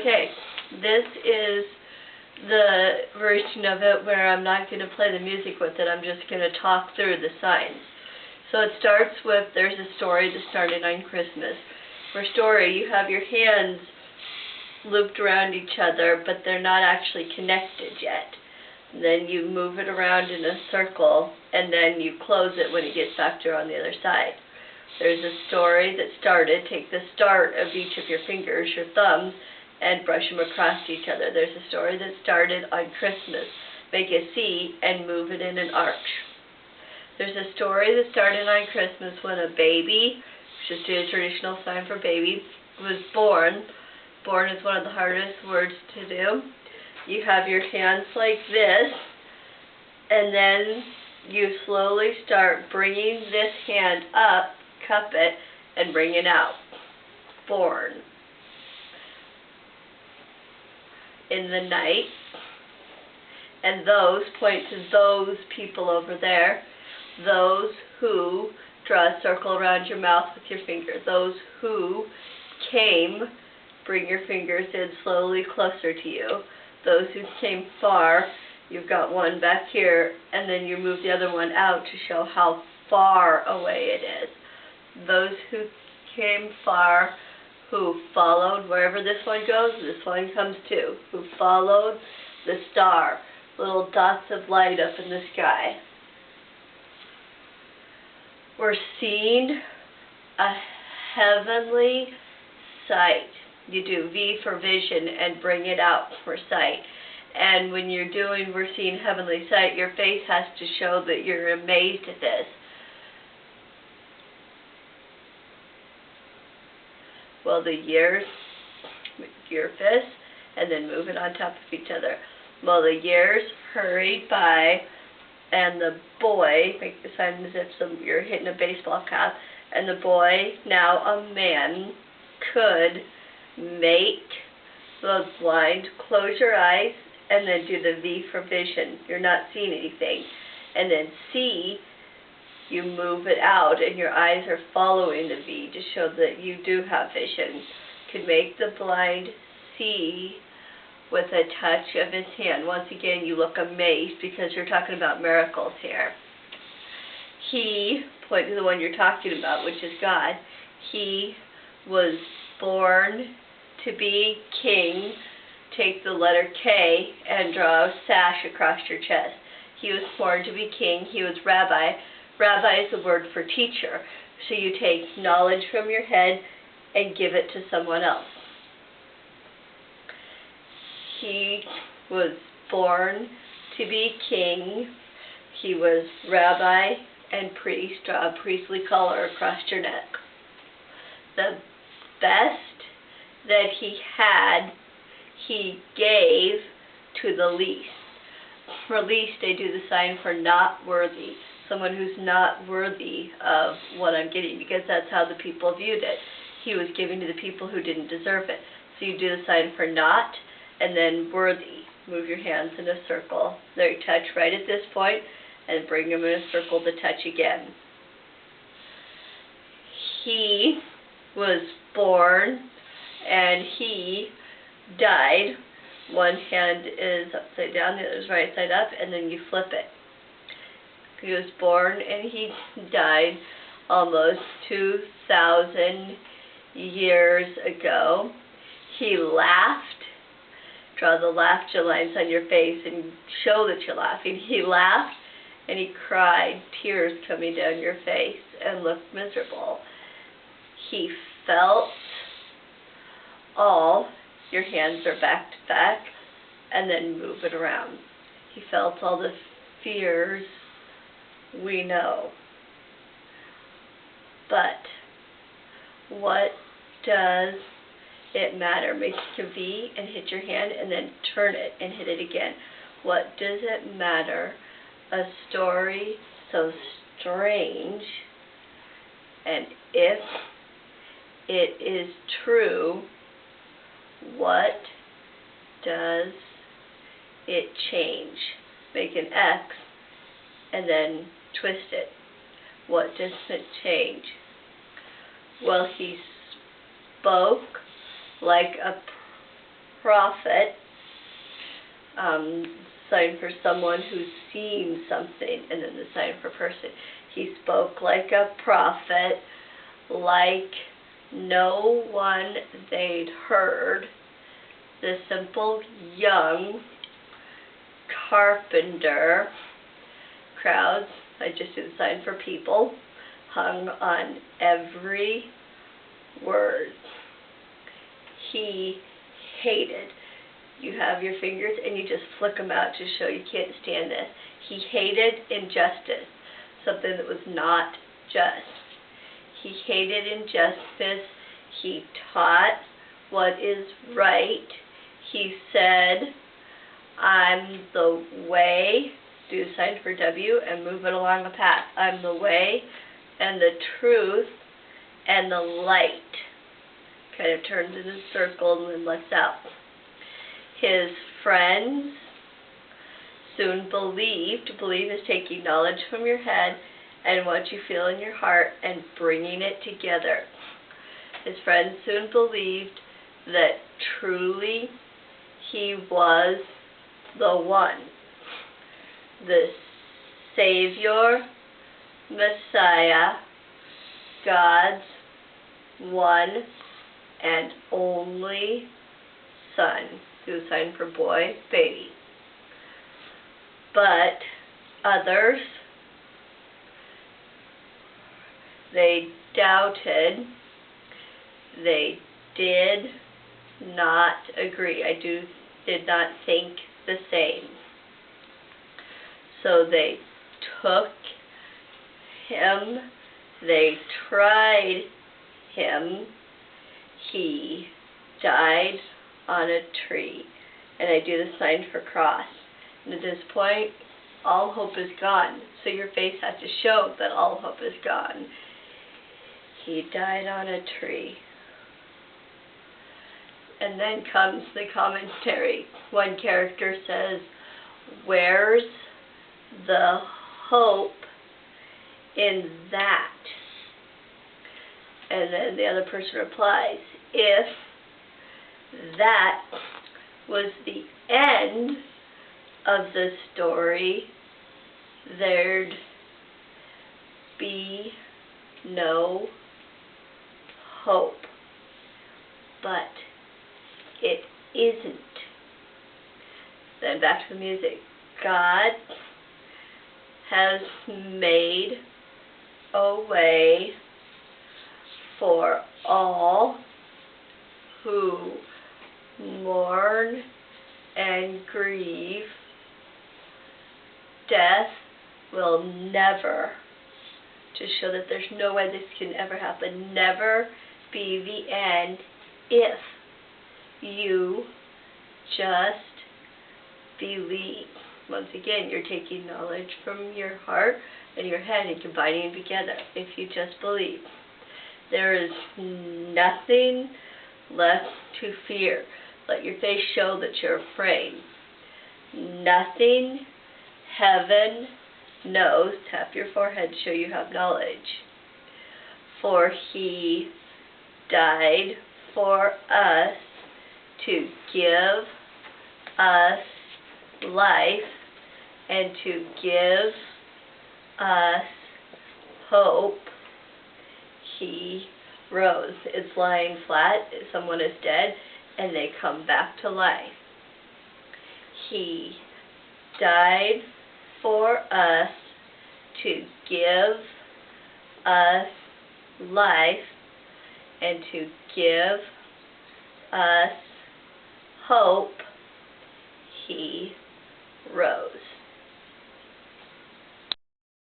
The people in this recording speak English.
Okay, this is the version of it where I'm not going to play the music with it. I'm just going to talk through the signs. So it starts with, there's a story that started on Christmas. For story, you have your hands looped around each other, but they're not actually connected yet. And then you move it around in a circle, and then you close it when it gets back to on the other side. There's a story that started. Take the start of each of your fingers, your thumbs, and brush them across each other. There's a story that started on Christmas. Make a C and move it in an arch. There's a story that started on Christmas when a baby, which is a traditional sign for baby, was born. Born is one of the hardest words to do. You have your hands like this, and then you slowly start bringing this hand up, cup it, and bring it out. Born. In the night, and those point to those people over there, those who, draw a circle around your mouth with your finger, those who came, bring your fingers in slowly closer to you, those who came far, you've got one back here, and then you move the other one out to show how far away it is. Those who came far, who followed wherever this one goes, this one comes too. Who followed the star, little dots of light up in the sky. We're seeing a heavenly sight. You do V for vision and bring it out for sight. And when you're doing we're seeing heavenly sight, your face has to show that you're amazed at this. Well, the years, your fist, and then move it on top of each other. Well, the years hurried by, and the boy, make the sign as if you're hitting a baseball cap, and the boy, now a man, could make the blind close your eyes, and then do the V for vision. You're not seeing anything. And then C, you move it out and your eyes are following the V to show that you do have vision. Could make the blind see with a touch of his hand. Once again, you look amazed because you're talking about miracles here. He, point to the one you're talking about, which is God, he was born to be king. Take the letter K and draw a sash across your chest. He was born to be king. He was rabbi. Rabbi is the word for teacher. So you take knowledge from your head and give it to someone else. He was born to be king. He was rabbi and priest. Draw a priestly collar across your neck. The best that he had, he gave to the least. For least, they do the sign for not worthy. Someone who's not worthy of what I'm getting, because that's how the people viewed it. He was giving to the people who didn't deserve it. So you do the sign for not, and then worthy. Move your hands in a circle. There, you touch right at this point, and bring them in a circle to touch again. He was born, and he died. One hand is upside down, the other is right side up, and then you flip it. He was born and he died almost 2,000 years ago. He laughed. Draw the laughter lines on your face and show that you're laughing. He laughed and he cried, tears coming down your face, and looked miserable. He felt all, your hands are back to back, and then move it around. He felt all the fears we know. But what does it matter? Make a V and hit your hand and then turn it and hit it again. What does it matter? A story so strange, and if it is true, what does it change? Make an X and then twist it. What does it change? Well, he spoke like a prophet, sign for someone who's seen something, and then the sign for person. He spoke like a prophet, like no one they'd heard. The simple young carpenter. Crowds, I just do the sign for people, hung on every word. He hated. You have your fingers and you just flick them out to show you can't stand this. He hated injustice, something that was not just. He hated injustice. He taught what is right. He said, I'm the way, do the sign for W and move it along the path. I'm the way and the truth and the light. Kind of turns in a circle and then lets out. His friends soon believed. Believe is taking knowledge from your head and what you feel in your heart and bringing it together. His friends soon believed that truly he was the one, the Savior, Messiah, God's one and only Son. Do the sign for boy, baby. But others, they doubted. They did not agree. Did not think the same. So they took him. They tried him. He died on a tree. And I do the sign for cross. And at this point, all hope is gone. So your face has to show that all hope is gone. He died on a tree. And then comes the commentary. One character says, where's the hope in that? And then the other person replies, if that was the end of the story, there'd be no hope. But it isn't. Then back to the music. God has made a way for all who mourn and grieve. Death will never, to show that there's no way this can ever happen, never be the end if you just believe. Once again, you're taking knowledge from your heart and your head and combining them together. If you just believe. There is nothing left to fear. Let your face show that you're afraid. Nothing heaven knows. Tap your forehead to show you have knowledge. For he died for us to give us life and to give us hope. He rose. It's lying flat. Someone is dead and they come back to life. He died for us to give us life and to give us hope. He rose.